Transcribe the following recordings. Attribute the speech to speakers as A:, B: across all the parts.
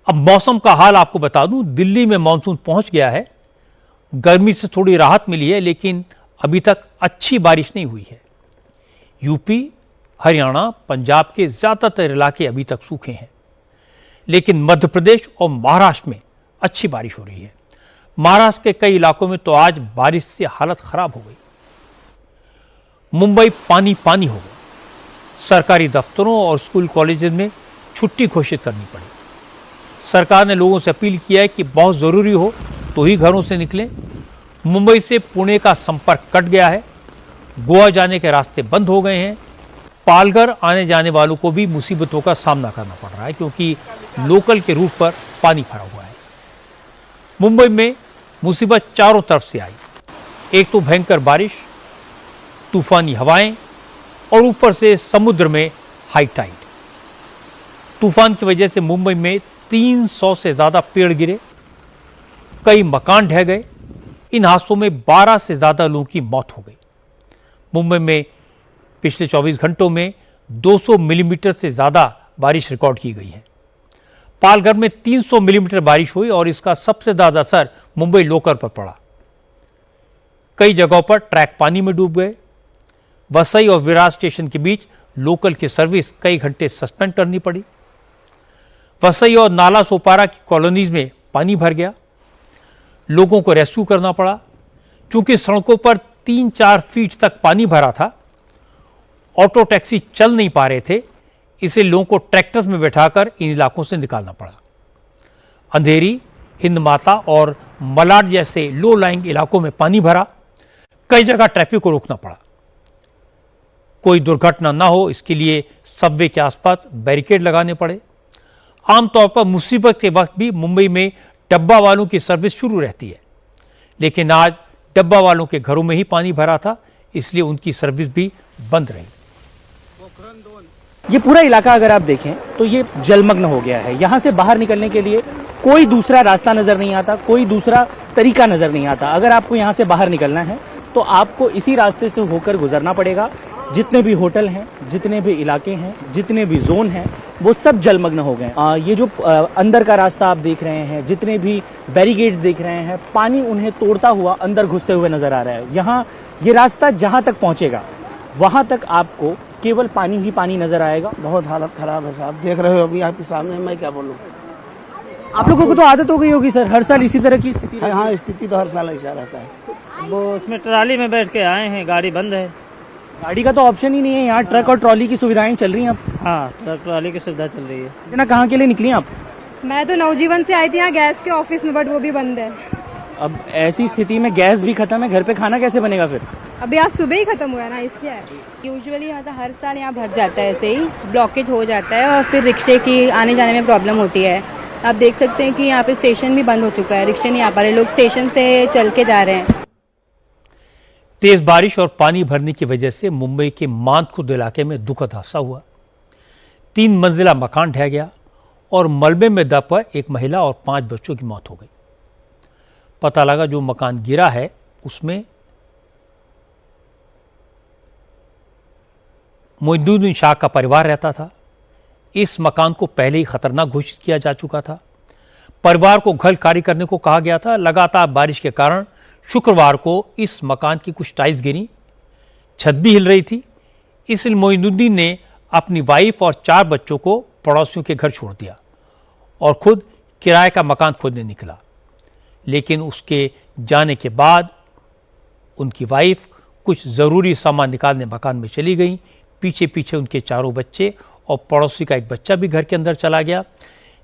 A: अब मौसम का हाल आपको बता दूं, दिल्ली में मानसून पहुंच गया है। गर्मी से थोड़ी राहत मिली है, लेकिन अभी तक अच्छी बारिश नहीं हुई है। यूपी, हरियाणा, पंजाब के ज्यादातर इलाके अभी तक सूखे हैं, लेकिन मध्य प्रदेश और महाराष्ट्र में अच्छी बारिश हो रही है। महाराष्ट्र के कई इलाकों में तो आज बारिश से हालत खराब हो गई। मुंबई पानी पानी हो गया। सरकारी दफ्तरों और स्कूल कॉलेजेस में छुट्टी घोषित करनी पड़ी। सरकार ने लोगों से अपील किया है कि बहुत जरूरी हो तो ही घरों से निकलें। मुंबई से पुणे का संपर्क कट गया है। गोवा जाने के रास्ते बंद हो गए हैं। पालघर आने जाने वालों को भी मुसीबतों का सामना करना पड़ रहा है, क्योंकि लोकल के रूट पर पानी भरा हुआ है। मुंबई में मुसीबत चारों तरफ से आई। एक तो भयंकर बारिश, तूफानी हवाएं और ऊपर से समुद्र में हाई टाइड। तूफान की वजह से मुंबई में 300 से ज्यादा पेड़ गिरे, कई मकान ढह गए। इन हादसों में 12 से ज्यादा लोगों की मौत हो गई। मुंबई में पिछले 24 घंटों में 200 मिलीमीटर से ज्यादा बारिश रिकॉर्ड की गई है। पालघर में 300 मिलीमीटर बारिश हुई और इसका सबसे ज्यादा असर मुंबई लोकल पर पड़ा। कई जगहों पर ट्रैक पानी में डूब गए। वसई और विरार स्टेशन के बीच लोकल की सर्विस कई घंटे सस्पेंड करनी पड़ी। वसई और नाला सोपारा की कॉलोनीज में पानी भर गया। लोगों को रेस्क्यू करना पड़ा। क्योंकि सड़कों पर 3-4 फीट तक पानी भरा था, ऑटो टैक्सी चल नहीं पा रहे थे, इसे लोगों को ट्रैक्टर्स में बैठाकर इन इलाकों से निकालना पड़ा। अंधेरी, हिंद माता और मलाड जैसे लो लाइंग इलाकों में पानी भरा। कई जगह ट्रैफिक को रोकना पड़ा। कोई दुर्घटना ना हो इसके लिए सबवे के आसपास बैरिकेड लगाने पड़े। आमतौर पर मुसीबत के वक्त भी मुंबई में डब्बा वालों की सर्विस शुरू रहती है, लेकिन आज डब्बा वालों के घरों में ही पानी भरा था, इसलिए उनकी सर्विस भी बंद रही।
B: ये पूरा इलाका अगर आप देखें तो ये जलमग्न हो गया है। यहाँ से बाहर निकलने के लिए कोई दूसरा रास्ता नजर नहीं आता, कोई दूसरा तरीका नजर नहीं आता। अगर आपको यहाँ से बाहर निकलना है तो आपको इसी रास्ते से होकर गुजरना पड़ेगा। जितने भी होटल हैं, जितने भी इलाके हैं, जितने भी जोन हैं, वो सब जलमग्न हो गए। ये जो अंदर का रास्ता आप देख रहे हैं, जितने भी बैरिकेड्स देख रहे हैं, पानी उन्हें तोड़ता हुआ अंदर घुसते हुए नजर आ रहा है। यहाँ ये रास्ता जहां तक पहुंचेगा वहां तक आपको केवल पानी ही पानी नजर आएगा।
C: बहुत हालत खराब है साहब, देख रहे हो अभी आपके सामने, मैं क्या बोलूं।
B: आप लोगों को तो आदत हो गई होगी सर, हर साल इसी तरह की स्थिति।
C: हाँ, स्थिति तो हर साल ऐसा रहता है।
D: वो उसमें ट्राली में बैठ के आए हैं, गाड़ी बंद है।
B: गाड़ी का तो ऑप्शन ही नहीं है यहाँ। ट्रक और ट्रॉली की सुविधाएं चल रही हैं अब।
D: हाँ, ट्रक ट्राली की सुविधा चल रही है।
B: ना कहाँ के लिए निकली आप?
E: मैं तो नवजीवन से आई थी यहाँ गैस के ऑफिस में, बट वो भी बंद है।
B: अब ऐसी स्थिति में गैस भी खत्म है, घर पे खाना कैसे बनेगा फिर?
E: अभी आज सुबह ही खत्म हुआ है ना, इसलिए।
F: यूजुअली हर साल यहाँ भर जाता है, ऐसे ही ब्लॉकेज हो जाता है और फिर रिक्शे की आने जाने में प्रॉब्लम होती है। आप देख सकते हैं कि यहाँ पे स्टेशन भी बंद हो चुका है, रिक्शे नहीं आ पा रहे, लोग स्टेशन से चल के जा रहे हैं।
A: तेज बारिश और पानी भरने की वजह से मुंबई के मांदखुर्द इलाके में दुखद हादसा हुआ। 3 मंजिला मकान ढह गया और मलबे में दबकर एक महिला और 5 बच्चों की मौत हो गई। पता लगा जो मकान गिरा है उसमें मोइनुद्दीन शाह का परिवार रहता था। इस मकान को पहले ही खतरनाक घोषित किया जा चुका था। परिवार को घर खाली करने को कहा गया था। लगातार बारिश के कारण शुक्रवार को इस मकान की कुछ टाइल्स गिरी, छत भी हिल रही थी। इसलिए मोइनुद्दीन ने अपनी वाइफ और 4 बच्चों को पड़ोसियों के घर छोड़ दिया और खुद किराए का मकान खोजने निकला। लेकिन उसके जाने के बाद उनकी वाइफ कुछ ज़रूरी सामान निकालने मकान में चली गई। पीछे पीछे उनके 4 बच्चे और पड़ोसी का एक बच्चा भी घर के अंदर चला गया।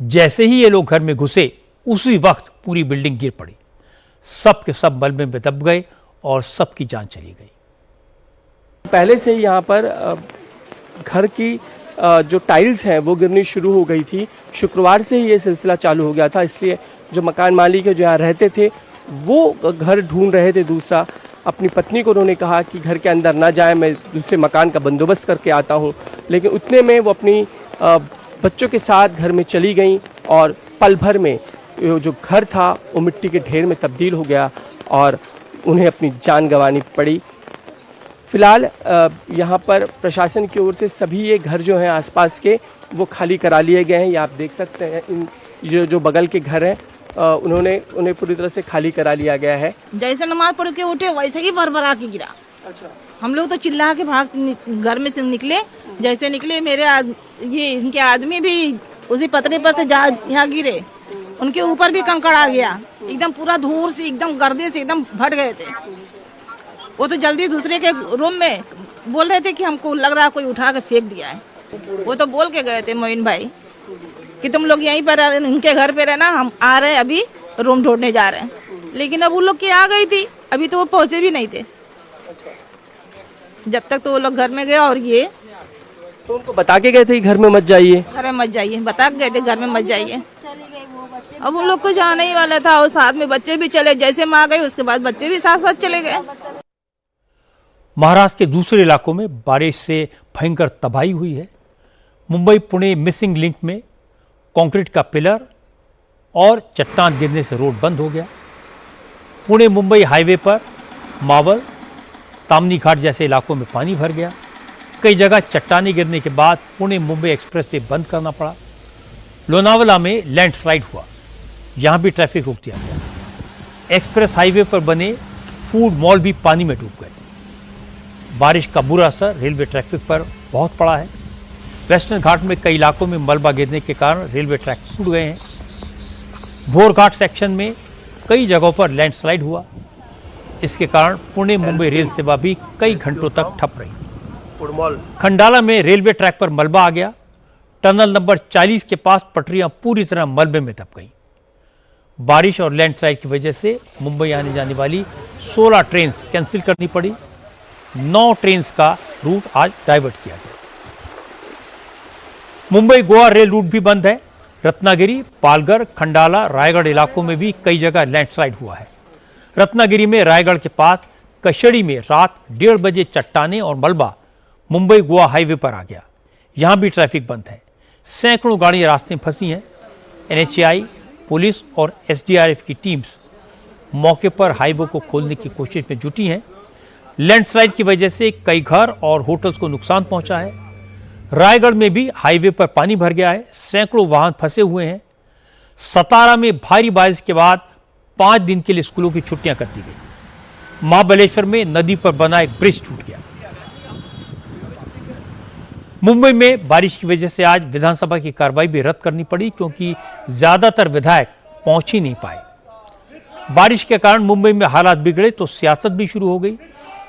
A: जैसे ही ये लोग घर में घुसे, उसी वक्त पूरी बिल्डिंग गिर पड़ी। सब के सब मलबे में दब गए और सबकी जान चली गई।
G: पहले से ही यहाँ पर घर की जो टाइल्स हैं वो गिरनी शुरू हो गई थी। शुक्रवार से ही ये सिलसिला चालू हो गया था, इसलिए जो मकान मालिक जो यहाँ रहते थे वो घर ढूंढ रहे थे दूसरा। अपनी पत्नी को उन्होंने कहा कि घर के अंदर ना जाए, मैं दूसरे मकान का बंदोबस्त करके आता हूँ। लेकिन उतने में वो अपनी बच्चों के साथ घर में चली गई और पल भर में जो घर था वो मिट्टी के ढेर में तब्दील हो गया और उन्हें अपनी जान गंवानी पड़ी। फिलहाल यहाँ पर प्रशासन की ओर से सभी ये घर जो हैं आसपास के वो खाली करा लिए गए हैं। ये आप देख सकते हैं, इन जो बगल के घर हैं उन्हें पूरी तरह से खाली करा लिया गया है।
H: जैसे नमाज पढ़ के उठे वैसे ही भरभरा के गिरा।
G: अच्छा।
H: हम लोग तो चिल्ला के भाग घर में से निकले। जैसे निकले ये इनके आदमी भी उसी पतरे पर यहाँ गिरे, उनके ऊपर भी कंकड़ आ गया। एकदम पूरा धूल से एकदम गर्दे से एकदम भट गए थे। वो तो जल्दी दूसरे के रूम में बोल रहे थे कि हमको लग रहा कोई उठा के फेंक दिया है। वो तो बोल के गए थे मोइन भाई कि तुम लोग यहीं पर उनके घर पे रहना, हम आ रहे हैं अभी रूम ढूंढने जा रहे हैं। लेकिन अब वो लोग की आ गई थी, अभी तो वो पहुंचे भी नहीं थे। जब तक तो वो लोग घर में गए और ये
G: तो उनको बता के गए थे घर में मत जाइए,
H: घर में मत जाइए, बता के गए थे घर में मत जाइए। अब उन लोग को जाना ही वाला था और साथ में बच्चे भी चले। जैसे माँ गई उसके बाद बच्चे भी साथ साथ चले गए।
A: महाराष्ट्र के दूसरे इलाकों में बारिश से भयंकर तबाही हुई है। मुंबई पुणे मिसिंग लिंक में कंक्रीट का पिलर और चट्टान गिरने से रोड बंद हो गया। पुणे मुंबई हाईवे पर मावल तामनी घाट जैसे इलाकों में पानी भर गया। कई जगह चट्टानें गिरने के बाद पुणे मुंबई एक्सप्रेस वे बंद करना पड़ा। लोनावला में लैंडस्लाइड हुआ, यहां भी ट्रैफिक रोक दिया गया। एक्सप्रेस हाईवे पर बने फूड मॉल भी पानी में डूब गए। बारिश का बुरा असर रेलवे ट्रैफिक पर बहुत पड़ा है। वेस्टर्न घाट में कई इलाकों में मलबा गिरने के कारण रेलवे ट्रैक टूट गए हैं। भोर घाट सेक्शन में कई जगहों पर लैंडस्लाइड हुआ। इसके कारण पुणे मुंबई रेल सेवा भी कई घंटों तक ठप रही। खंडाला में रेलवे ट्रैक पर मलबा आ गया। टनल नंबर 40 के पास पटरियां पूरी तरह मलबे में दब गईं। बारिश और लैंडस्लाइड की वजह से मुंबई आने जाने वाली 16 ट्रेन कैंसिल करनी पड़ी। 9 ट्रेन का रूट आज डाइवर्ट किया गया। मुंबई गोवा रेल रूट भी बंद है। रत्नागिरी, पालघर, खंडाला, रायगढ़ इलाकों में भी कई जगह लैंडस्लाइड हुआ है। रत्नागिरी में रायगढ़ के पास कशड़ी में रात 1:30 बजे चट्टानें और मलबा मुंबई गोवा हाईवे पर आ गया। यहां भी ट्रैफिक बंद है। सैकड़ों गाड़ियां रास्ते में फंसी हैं। NHAI, पुलिस और SDRF की टीम्स मौके पर हाईवे को खोलने की कोशिश में जुटी हैं। लैंडस्लाइड की वजह से कई घर और होटल्स को नुकसान पहुंचा है। रायगढ़ में भी हाईवे पर पानी भर गया है। सैकड़ों वाहन फंसे हुए हैं। सतारा में भारी बारिश के बाद 5 दिन के लिए स्कूलों की छुट्टियां कर दी गई। महाबलेश्वर में नदी पर बना एक ब्रिज टूट गया। मुंबई में बारिश की वजह से आज विधानसभा की कार्रवाई भी रद्द करनी पड़ी क्योंकि ज्यादातर विधायक पहुंच ही नहीं पाए। बारिश के कारण मुंबई में हालात बिगड़े तो सियासत भी शुरू हो गई।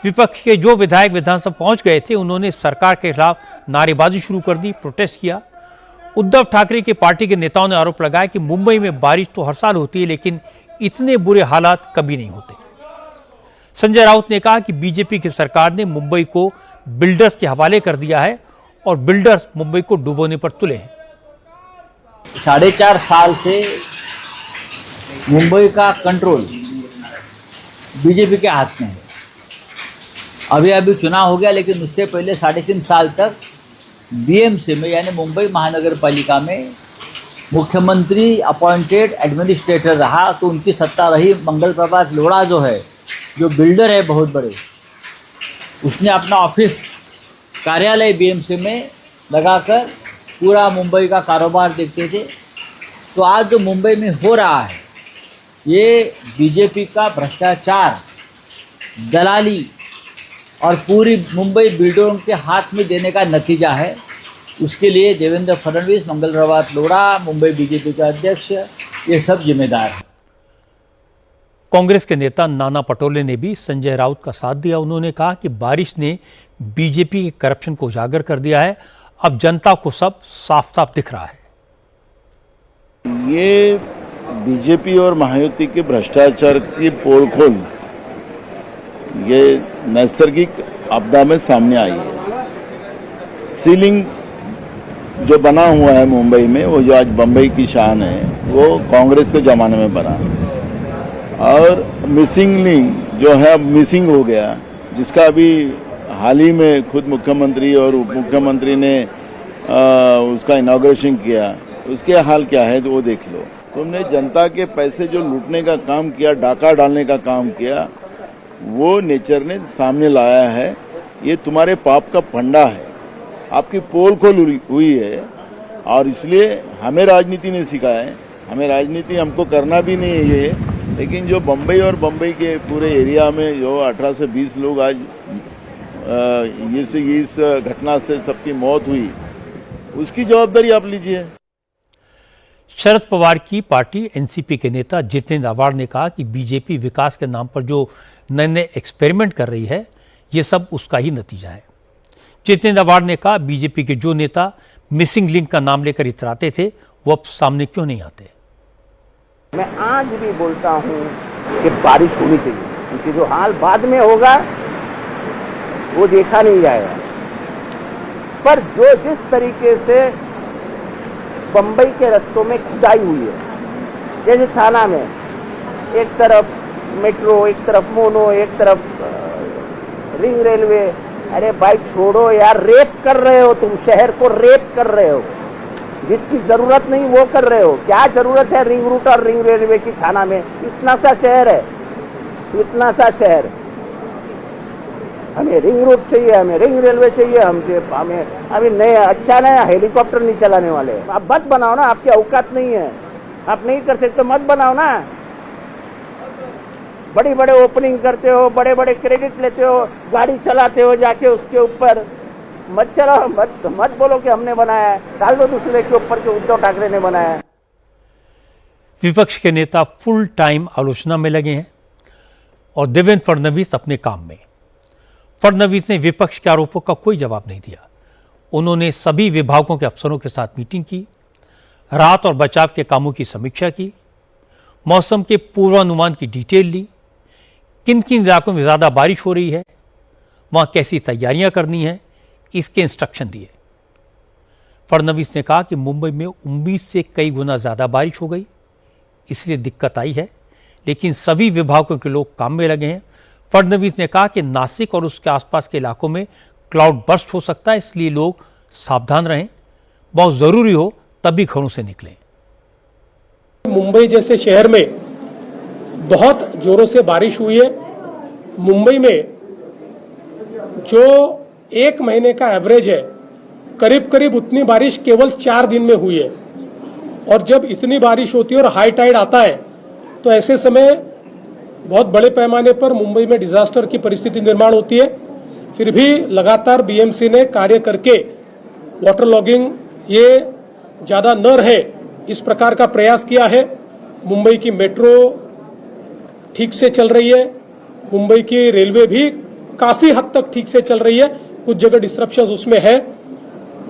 A: विपक्ष के जो विधायक विधानसभा पहुंच गए थे उन्होंने सरकार के खिलाफ नारेबाजी शुरू कर दी, प्रोटेस्ट किया। उद्धव ठाकरे की पार्टी के नेताओं ने आरोप लगाया कि मुंबई में बारिश तो हर साल होती है लेकिन इतने बुरे हालात कभी नहीं होते। संजय राउत ने कहा कि बीजेपी की सरकार ने मुंबई को बिल्डर्स के हवाले कर दिया है और बिल्डर्स मुंबई को डुबोने पर तुले हैं।
I: 4.5 साल से मुंबई का कंट्रोल बीजेपी के हाथ में है। अभी चुनाव हो गया लेकिन उससे पहले 3.5 साल तक BMC में यानी मुंबई महानगर पालिका में मुख्यमंत्री अपॉइंटेड एडमिनिस्ट्रेटर रहा तो उनकी सत्ता रही। मंगल प्रभात लोढ़ा जो है, जो बिल्डर है बहुत बड़े, उसने अपना ऑफिस कार्यालय BMC में लगाकर पूरा मुंबई का कारोबार देखते थे। तो आज जो मुंबई में हो रहा है ये बीजेपी का भ्रष्टाचार, दलाली और पूरी मुंबई बिल्डरों के हाथ में देने का नतीजा है। उसके लिए देवेंद्र फडणवीस, मंगल प्रभात लोढ़ा, मुंबई बीजेपी के अध्यक्ष, ये सब जिम्मेदार हैं।
A: कांग्रेस के नेता नाना पटोले ने भी संजय राउत का साथ दिया। उन्होंने कहा कि बारिश ने बीजेपी के करप्शन को उजागर कर दिया है। अब जनता को सब साफ साफ दिख रहा है।
J: ये बीजेपी और महायुति के भ्रष्टाचार की पोल खोल ये नैसर्गिक आपदा में सामने आई है। सीलिंग जो बना हुआ है मुंबई में, वो जो आज बम्बई की शान है, वो कांग्रेस के जमाने में बना। और मिसिंग लिंक जो है अब मिसिंग हो गया, जिसका अभी हाल ही में खुद मुख्यमंत्री और उप मुख्यमंत्री ने उसका इनॉग्रेशन किया। उसके हाल क्या है तो वो देख लो। तुमने जनता के पैसे जो लूटने का काम किया, डाका डालने का काम किया, वो नेचर ने सामने लाया है। ये तुम्हारे पाप का फंडा है, आपकी पोल खोल हुई है। और इसलिए हमें राजनीति ने सिखाया है हमें राजनीति हमको करना भी नहीं है ये, लेकिन जो बम्बई और बम्बई के पूरे एरिया में जो 18 से 20 लोग आज इस घटना से सबकी मौत हुई, उसकी जवाबदारी आप लीजिए।
A: शरद पवार की पार्टी एनसीपी के नेता जितेंद्र अवाड़ ने कहा कि बीजेपी विकास के नाम पर जो नए नए एक्सपेरिमेंट कर रही है, ये सब उसका ही नतीजा है। जितेंद्र अवाड़ ने कहा, बीजेपी के जो नेता मिसिंग लिंक का नाम लेकर इतराते थे, वो अब सामने क्यों नहीं आते।
C: मैं आज भी बोलता हूं कि बारिश होनी चाहिए, क्योंकि जो हाल बाद में होगा वो देखा नहीं जाएगा। पर जो जिस तरीके से बंबई के रस्तों में खुदाई हुई है, जैसे थाना में एक तरफ मेट्रो, एक तरफ मोनो, एक तरफ रिंग रेलवे, अरे भाई छोड़ो यार, रेप कर रहे हो तुम, शहर को रेप कर रहे हो, जिसकी जरूरत नहीं वो कर रहे हो। क्या जरूरत है रिंग रूट और रिंग रेलवे की थाना में? इतना सा शहर है, इतना सा शहर। हमें रिंग रूट चाहिए, हमें रिंग रेलवे चाहिए, हमें नए अच्छा नया हेलीकॉप्टर नहीं चलाने वाले। आप मत बनाओ ना, आपकी औकात नहीं है, आप नहीं कर सकते, मत बनाओ ना। बड़ी बड़े ओपनिंग करते हो, बड़े बड़े क्रेडिट लेते हो, गाड़ी चलाते हो जाके उसके ऊपर। मत चलाओ, मत बोलो कि हमने बनाया है, डाल दो दूसरे के ऊपर कि उद्धव ठाकरे ने बनाया है।
A: विपक्ष के नेता फुल टाइम आलोचना में लगे हैं और देवेंद्र फडणवीस अपने काम में। फडणवीस ने विपक्ष के आरोपों का कोई जवाब नहीं दिया। उन्होंने सभी विभागों के अफसरों के साथ मीटिंग की, राहत और बचाव के कामों की समीक्षा की, मौसम के पूर्वानुमान की डिटेल ली, किन किन इलाकों में ज़्यादा बारिश हो रही है, वहाँ कैसी तैयारियां करनी है, इसके इंस्ट्रक्शन दिए। फडणवीस ने कहा कि मुंबई में उम्मीद से कई गुना ज़्यादा बारिश हो गई, इसलिए दिक्कत आई है, लेकिन सभी विभागों के लोग काम में लगे हैं। फडणवीस ने कहा कि नासिक और उसके आसपास के इलाकों में क्लाउड बर्स्ट हो सकता है, इसलिए लोग सावधान रहें, बहुत ज़रूरी हो तभी घरों से निकलें।
K: मुंबई जैसे शहर में बहुत जोरों से बारिश हुई है। मुंबई में जो एक महीने का एवरेज है, करीब करीब उतनी बारिश केवल 4 दिन में हुई है। और जब इतनी बारिश होती है और हाई टाइड आता है, तो ऐसे समय बहुत बड़े पैमाने पर मुंबई में डिजास्टर की परिस्थिति निर्माण होती है। फिर भी लगातार बीएमसी ने कार्य करके वाटर लॉगिंग ये ज़्यादा न रहे, इस प्रकार का प्रयास किया है। मुंबई की मेट्रो ठीक से चल रही है, मुंबई की रेलवे भी काफ़ी हद तक ठीक से चल रही है, कुछ जगह डिस्ट्रप्शन उसमें है।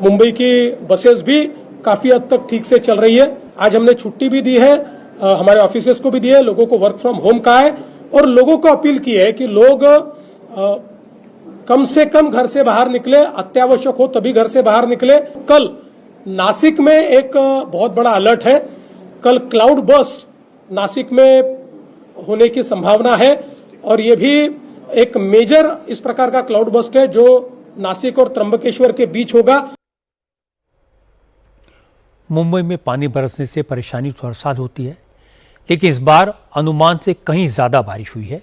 K: मुंबई की बसेस भी काफ़ी हद तक ठीक से चल रही है। आज हमने छुट्टी भी दी है, हमारे ऑफिसर्स को भी दी है, लोगों को वर्क फ्रॉम होम कहा है और लोगों को अपील की है कि लोग कम से कम घर से बाहर निकले, अत्यावश्यक हो तभी घर से बाहर निकले। कल नासिक में एक बहुत बड़ा अलर्ट है, कल क्लाउड बर्स्ट नासिक में होने की संभावना है और ये भी एक मेजर इस प्रकार का क्लाउड बर्स्ट है जो नासिक और त्र्यंबकेश्वर के बीच होगा।
A: मुंबई में पानी बरसने से परेशानी तो हर साल होती है, लेकिन इस बार अनुमान से कहीं ज़्यादा बारिश हुई है,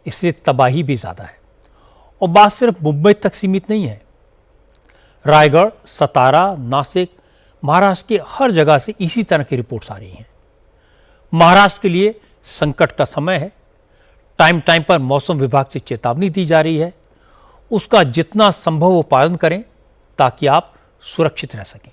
A: इसलिए तबाही भी ज़्यादा है। और बात सिर्फ मुंबई तक सीमित नहीं है, रायगढ़, सतारा, नासिक, महाराष्ट्र के हर जगह से इसी तरह की रिपोर्ट्स आ रही हैं। महाराष्ट्र के लिए संकट का समय है, टाइम टाइम पर मौसम विभाग से चेतावनी दी जा रही है, उसका जितना संभव हो पालन करें ताकि आप सुरक्षित रह सकें।